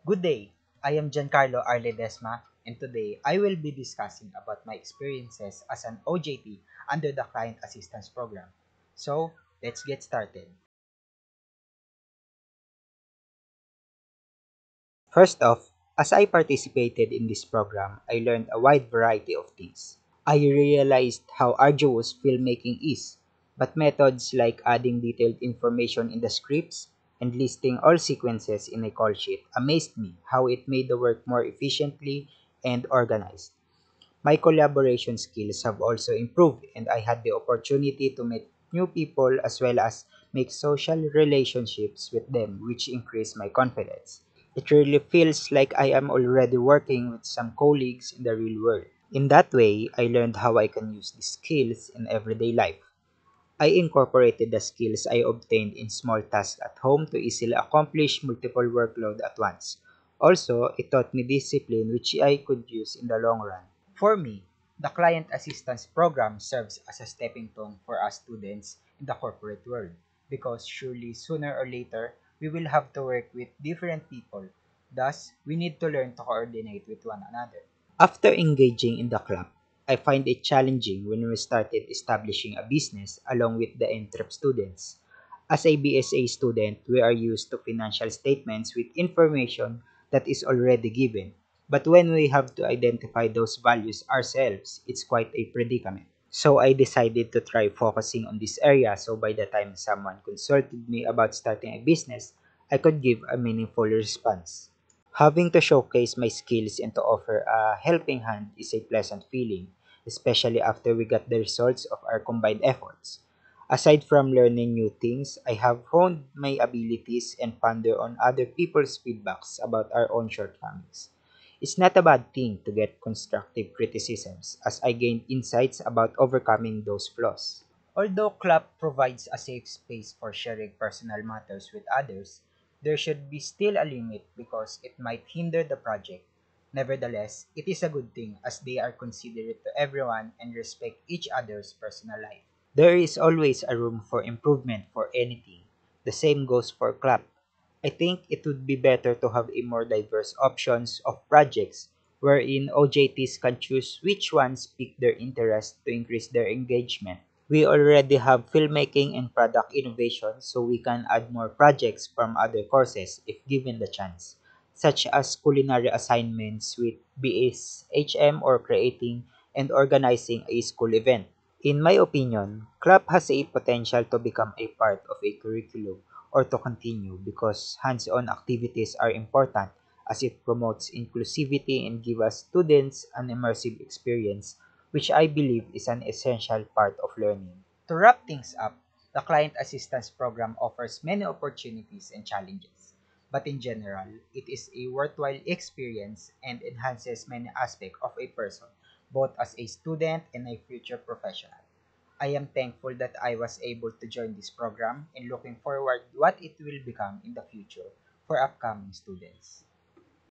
Good day. I am Giancarlo Arledesma, and today I will be discussing about my experiences as an OJT under the Client Assistance Program. So, let's get started. First off, as I participated in this program, I learned a wide variety of things. I realized how arduous filmmaking is, but methods like adding detailed information in the scripts and listing all sequences in a call sheet amazed me how it made the work more efficiently and organized. My collaboration skills have also improved, and I had the opportunity to meet new people as well as make social relationships with them, which increased my confidence. It really feels like I am already working with some colleagues in the real world. In that way, I learned how I can use these skills in everyday life. I incorporated the skills I obtained in small tasks at home to easily accomplish multiple workload at once. Also, it taught me discipline which I could use in the long run. For me, the Client Assistance Program serves as a stepping stone for us students in the corporate world because surely sooner or later we will have to work with different people. Thus, we need to learn to coordinate with one another. After engaging in the club, I find it challenging when we started establishing a business along with the entrep students. As a BSA student, we are used to financial statements with information that is already given. But when we have to identify those values ourselves, it's quite a predicament. So I decided to try focusing on this area so by the time someone consulted me about starting a business, I could give a meaningful response. Having to showcase my skills and to offer a helping hand is a pleasant feeling, especially after we got the results of our combined efforts. Aside from learning new things, I have honed my abilities and ponder on other people's feedbacks about our own shortcomings. It's not a bad thing to get constructive criticisms as I gained insights about overcoming those flaws. Although club provides a safe space for sharing personal matters with others, there should be still a limit because it might hinder the project. Nevertheless, it is a good thing as they are considerate to everyone and respect each other's personal life. There is always a room for improvement for anything. The same goes for club. I think it would be better to have a more diverse options of projects wherein OJTs can choose which ones pique their interest to increase their engagement. We already have filmmaking and product innovation, so we can add more projects from other courses if given the chance, such as culinary assignments with BSHM or creating and organizing a school event. In my opinion, club has a potential to become a part of a curriculum or to continue because hands-on activities are important as it promotes inclusivity and gives us students an immersive experience, which I believe is an essential part of learning. To wrap things up, the Client Assistance Program offers many opportunities and challenges, but in general, it is a worthwhile experience and enhances many aspects of a person, both as a student and a future professional. I am thankful that I was able to join this program and looking forward what it will become in the future for upcoming students.